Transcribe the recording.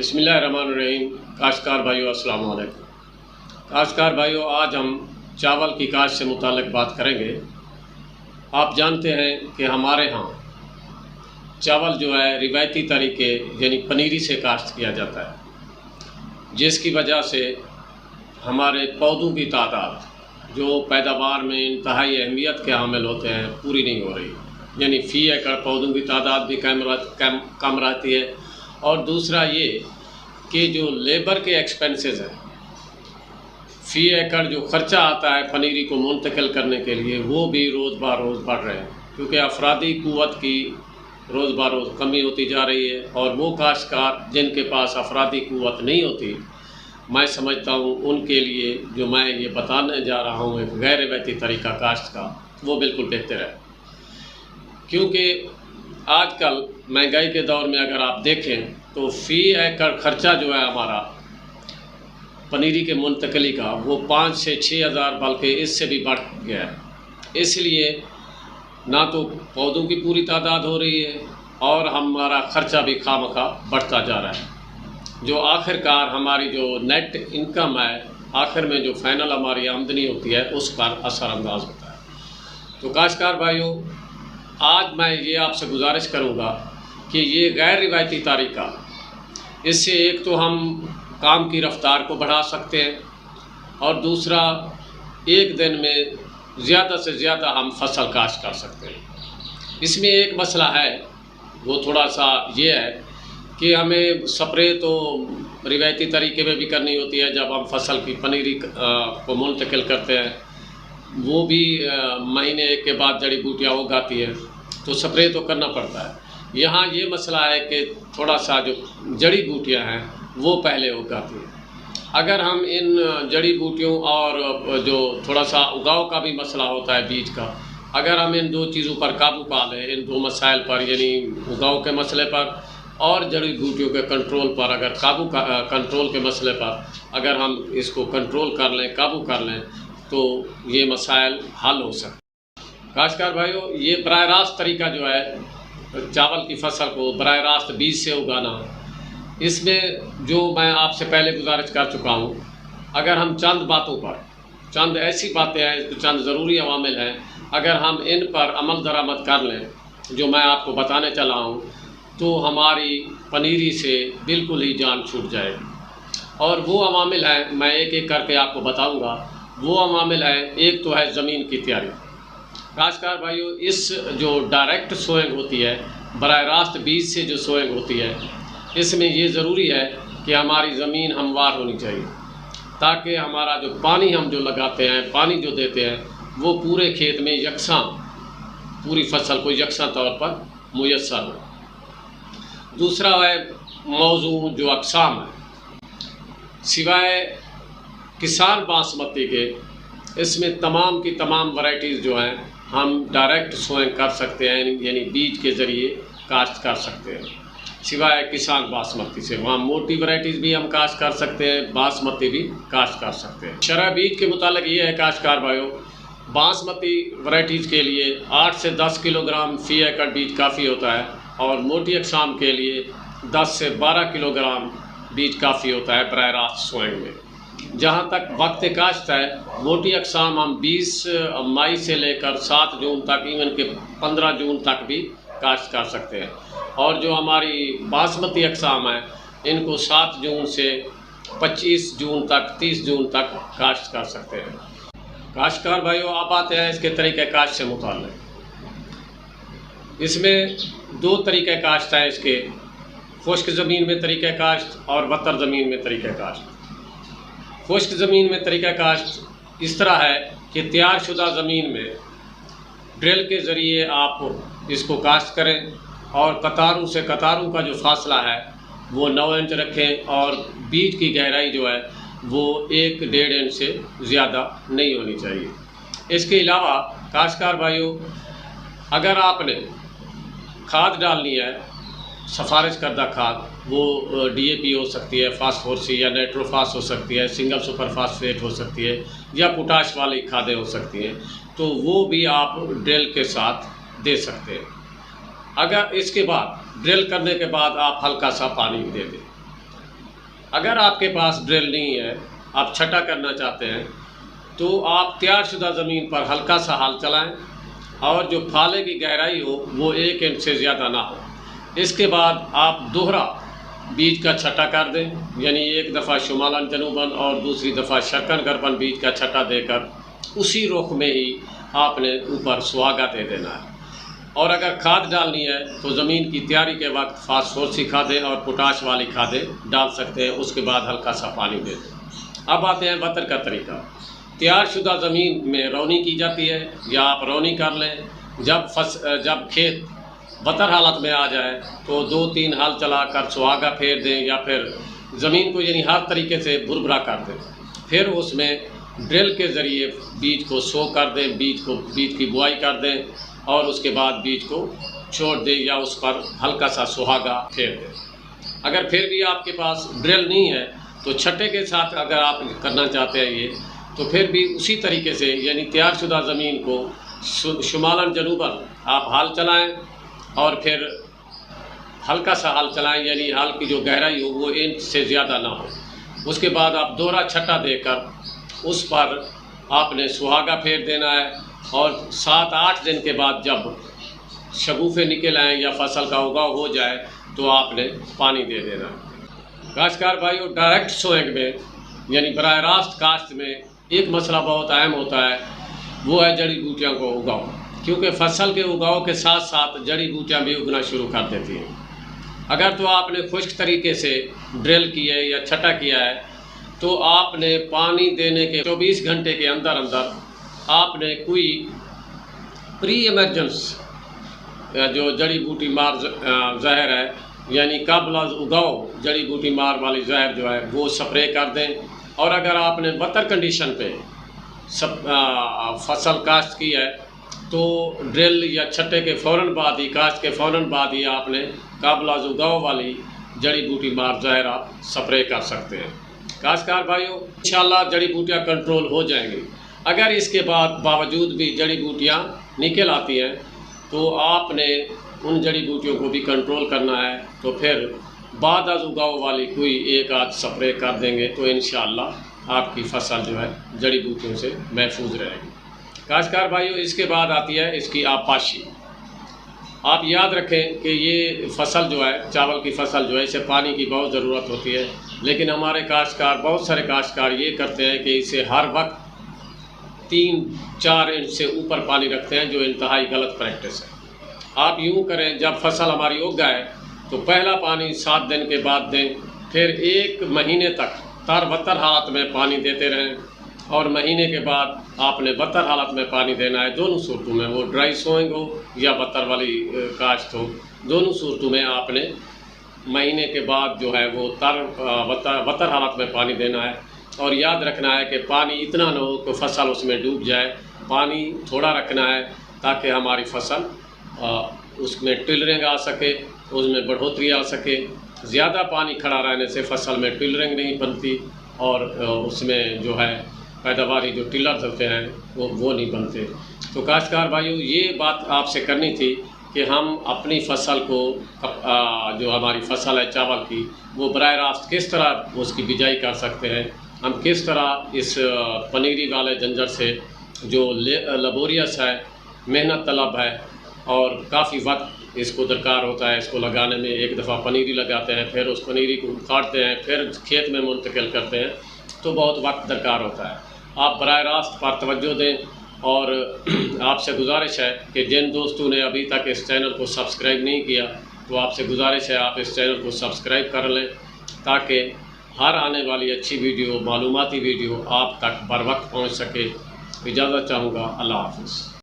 बिस्मिल्लाहिर्रहमानिर्रहीम। काश्तकार भाइयों अस्सलाम वालेकुम। काश्तकार भाइयों, आज हम चावल की काश्त से मुताल्लिक़ बात करेंगे। आप जानते हैं कि हमारे यहाँ चावल जो है रिवायती तरीके यानी पनीरी से काश्त किया जाता है, जिसकी वजह से हमारे पौधों की तादाद जो पैदावार में इंतहाई अहमियत के हामिल होते हैं पूरी नहीं हो रही। यानी फ़ी एकड़ पौधों की तादाद भी कम रहती है। और दूसरा ये कि जो लेबर के एक्सपेंसेस हैं, फ़ी एकड़ जो ख़र्चा आता है पनीरी को मुंतकिल करने के लिए, वो भी रोज़ ब रोज़ बढ़ रहे हैं, क्योंकि अफरादी क़ुव्वत की रोज़ ब रोज़ कमी होती जा रही है। और वो काश्तकार जिनके पास अफरादी क़ुव्वत नहीं होती, मैं समझता हूँ उनके लिए जो मैं ये बताने जा रहा हूँ एक गैर रिवायती तरीका काश्त का, वो बिल्कुल बेहतर है। क्योंकि आजकल महंगाई के दौर में अगर आप देखें तो फ़ी एकड़ ख़र्चा जो है हमारा पनीरी के मुंतकली का, वो 5 से 6 हज़ार बल्कि इससे भी बढ़ गया है। इसलिए ना तो पौधों की पूरी तादाद हो रही है और हमारा ख़र्चा भी खामखा बढ़ता जा रहा है, जो आखिरकार हमारी जो नेट इनकम है, आखिर में जो फ़ाइनल हमारी आमदनी होती है उस पर असरअंदाज होता है। तो काश्तकार भाइयों, आज मैं ये आपसे गुजारिश करूँगा कि ये गैर रिवायती तरीका, इससे एक तो हम काम की रफ्तार को बढ़ा सकते हैं और दूसरा एक दिन में ज़्यादा से ज़्यादा हम फसल काश्त कर सकते हैं। इसमें एक मसला है, वो थोड़ा सा ये है कि हमें स्प्रे तो रिवायती तरीके में भी करनी होती है। जब हम फसल की पनीरी को मुंतकिल करते हैं, वो भी महीने एक के बाद जड़ी बूटियाँ उगाती है, तो स्प्रे तो करना पड़ता है। यहाँ ये मसला है कि थोड़ा सा जो जड़ी बूटियाँ हैं वो पहले उगाती हैं। अगर हम इन जड़ी बूटियों और जो थोड़ा सा उगाव का भी मसला होता है बीज का, अगर हम इन दो चीज़ों पर काबू पा लें, इन दो मसाइल पर यानी उगाव के मसले पर और जड़ी बूटियों के कंट्रोल पर, अगर कंट्रोल के मसले पर अगर हम इसको कंट्रोल कर लें, काबू कर लें, तो ये मसाइल हल हो सकते हैं। काश्तकार भाइयों, ये बराह रास्त तरीका जो है चावल की फसल को बराह रास्त बीज से उगाना, इसमें जो मैं आपसे पहले गुजारिश कर चुका हूँ, अगर हम चंद बातों पर, चंद ऐसी बातें हैं, चंद ज़रूरी अवामिल हैं, अगर हम इन पर अमल दरामद कर लें जो मैं आपको बताने चला हूँ, तो हमारी पनीरी से बिल्कुल ही जान छूट जाएगी। और वो अवामिल हैं, मैं एक एक करके आपको बताऊँगा। वो अवामिल हैं, एक तो है ज़मीन की तैयारी। काश्तकार भाइयों, इस जो डायरेक्ट सोइंग होती है, बराह रास्त बीज से जो सोइंग होती है, इसमें ये ज़रूरी है कि हमारी ज़मीन हमवार होनी चाहिए, ताकि हमारा जो पानी हम जो लगाते हैं, पानी जो देते हैं, वो पूरे खेत में यकसां, पूरी फसल को यकसां तौर पर मुयस्सर हो। दूसरा है मौजू जो अक़साम है, सिवाय किसान बासमती के, इसमें तमाम की तमाम वैरायटीज़ जो हैं हम डायरेक्ट सोइंग कर सकते हैं, यानी बीज के ज़रिए काश्त कर सकते हैं। सिवाय किसान बासमती से, वहाँ मोटी वैरायटीज़ भी हम काश्त कर सकते हैं, बासमती भी काश्त कर सकते हैं। शरह बीज के मुतालिक ये है काश्तकार भाइयों, बासमती वैरायटीज़ के लिए 8 से 10 किलोग्राम फ़ी एकड़ बीज काफ़ी होता है, और मोटी अक़साम के लिए 10 से 12 किलोग्राम बीज काफ़ी होता है बराह रास्त सोइंग में। जहाँ तक वक्त काश्त है, मोटी अक़साम हम 20 मई से लेकर 7 जून तक, इवन के 15 जून तक भी काश्त कर सकते हैं। और जो हमारी बासमती अक़साम है, इनको 7 जून से 25 जून तक, 30 जून तक काश्त कर सकते हैं। काश्तकार भाइयों, आप आते हैं इसके तरीक़े काश्त से मुताल्लिक़। इसमें 2 तरीक़े काश्त हैं इसके, खुश्क ज़मीन में तरीक़े काश्त और बतर ज़मीन में तरीक़े काश्त। खुश्क ज़मीन में तरीक़ा काश्त इस तरह है कि तैयार शुदा ज़मीन में ड्रिल के ज़रिए आप इसको काश्त करें, और कतारों से कतारों का जो फासला है वो 9 इंच रखें, और बीज की गहराई जो है वो 1-1.5 इंच से ज़्यादा नहीं होनी चाहिए। इसके अलावा काश्तकार भाइयों, अगर आपने खाद डालनी है, सिफारिश करदा खाद, वो DAP हो सकती है, फास्फोरस या नाइट्रोफास हो सकती है, सिंगल सुपर फास्फेट हो सकती है, या पोटाश वाली खादें हो सकती हैं, तो वो भी आप ड्रिल के साथ दे सकते हैं। अगर इसके बाद ड्रिल करने के बाद आप हल्का सा पानी दे दें, अगर आपके पास ड्रिल नहीं है, आप छटा करना चाहते हैं, तो आप तैयारशुदा ज़मीन पर हल्का सा हाल चलाएं और जो फाले की गहराई हो वो 1 इंच से ज़्यादा ना हो। इसके बाद आप दोहरा बीज का छटा कर दें, यानी एक दफ़ा शुमालन जनूबन और दूसरी दफ़ा शर्कन गरबन बीज का छटा देकर उसी रुख में ही आपने ऊपर सुहागा दे देना है। और अगर खाद डालनी है तो ज़मीन की तैयारी के वक्त फास्फोरस की खादें और पोटाश वाली खादें डाल सकते हैं, उसके बाद हल्का सा पानी दे दें। अब आते हैं बतर का तरीका। तैयारशुदा ज़मीन में रौनी की जाती है या आप रौनी कर लें। जब खेत बतर हालत में आ जाए तो 2-3 हाल चलाकर सुहागा फेर दें या फिर ज़मीन को यानी हर तरीके से भुरभुरा कर दें। फिर उसमें ड्रिल के ज़रिए बीज को सो कर दें, बीज की बुआई कर दें और उसके बाद बीज को छोड़ दें या उस पर हल्का सा सुहागा फेर दें। अगर फिर भी आपके पास ड्रिल नहीं है तो छट्टे के साथ अगर आप करना चाहते हैं ये, तो फिर भी उसी तरीके से यानी तैयारशुदा ज़मीन को शुमालन जनूबन आप हाल चलाएं और फिर हल्का सा हाल चलाएं, यानी हाल की जो गहराई हो वो 1 इंच से ज़्यादा ना हो। उसके बाद आप दोहरा छट्टा देकर उस पर आपने सुहागा फेर देना है और 7-8 दिन के बाद जब शगुफ़े निकल आएँ या फसल का उगाव हो जाए तो आपने पानी दे देना है। काश्तकार भाइयों, डायरेक्ट सोइंग में यानी बराह रास्त काश्त में एक मसला बहुत अहम होता है, वो है जड़ी बूटियों को उगाओ, क्योंकि फसल के उगाव के साथ साथ जड़ी बूटियाँ भी उगना शुरू कर देती हैं। अगर तो आपने खुश्क तरीके से ड्रिल किया है या छटा किया है तो आपने पानी देने के 24 घंटे के अंदर अंदर आपने कोई प्री इमरजेंस जो जड़ी बूटी मार जहर है, यानी कबल उगाओ जड़ी बूटी मार वाली जहर जो है वो स्प्रे कर दें। और अगर आपने बतर कंडीशन पे फसल काश्त की है तो ड्रिल या छट्टे के फ़ौरन बाद ही, काश्त के फ़ौरन बाद ही आपने कबल उगाओ वाली जड़ी बूटी मार जहर आप स्प्रे कर सकते हैं। काश्तकार भाइयों, इंशाल्लाह जड़ी बूटियाँ कंट्रोल हो जाएंगी। अगर इसके बावजूद भी जड़ी बूटियाँ निकल आती हैं तो आपने उन जड़ी बूटियों को भी कंट्रोल करना है, तो फिर बाद अज़ उगाव वाली कोई एक आध स्प्रे कर देंगे तो इंशाअल्लाह आपकी फसल जो है जड़ी बूटियों से महफूज रहेगी। काश्तकार भाइयों, इसके बाद आती है इसकी आबपाशी। आप याद रखें कि ये फसल जो है, चावल की फसल जो है, इसे पानी की बहुत ज़रूरत होती है, लेकिन हमारे काश्तकार, बहुत सारे काश्तकार ये करते हैं कि इसे हर वक्त 3-4 इंच से ऊपर पानी रखते हैं, जो इंतहाई गलत प्रैक्टिस है। आप यूँ करें, जब फसल हमारी उग जाए तो पहला पानी 7 दिन के बाद दें, फिर 1 महीने तक तर-बतर हालत में पानी देते रहें और महीने के बाद आपने बतर हालत में पानी देना है। दोनों सूरतों में, वो ड्राई सोइंग हो या बतर वाली काश्त हो, दोनों सूरतों में आपने महीने के बाद जो है वो बतर हालत में पानी देना है। और याद रखना है कि पानी इतना ना हो कि फसल उसमें डूब जाए, पानी थोड़ा रखना है ताकि हमारी फसल उसमें टिलरिंग आ सके, उसमें बढ़ोतरी आ सके। ज़्यादा पानी खड़ा रहने से फसल में टिलरिंग नहीं बनती और उसमें जो है पैदावारी जो टिलर्स होते हैं वो नहीं बनते। तो काश्तकार भाइयों, ये बात आपसे करनी थी कि हम अपनी फसल को, जो हमारी फसल है चावल की, वो बराह रास्त किस तरह उसकी बिजाई कर सकते हैं, हम किस तरह इस पनीरी वाले जंजर से, जो लेबोरियस है, मेहनत तलब है और काफ़ी वक्त इसको दरकार होता है इसको लगाने में। एक दफ़ा पनीरी लगाते हैं, फिर उस पनीरी को काटते हैं, फिर खेत में मुंतकिल करते हैं, तो बहुत वक्त दरकार होता है। आप बराह रास्त पर तवज्जो दें और आपसे गुजारिश है कि जिन दोस्तों ने अभी तक इस चैनल को सब्सक्राइब नहीं किया तो आपसे गुजारिश है आप इस चैनल को सब्सक्राइब कर लें, ताकि हर आने वाली अच्छी वीडियो, मालूमाती वीडियो आप तक बर वक्त पहुँच सके। इजाज़त चाहूँगा। अल्लाह हाफ़िज़।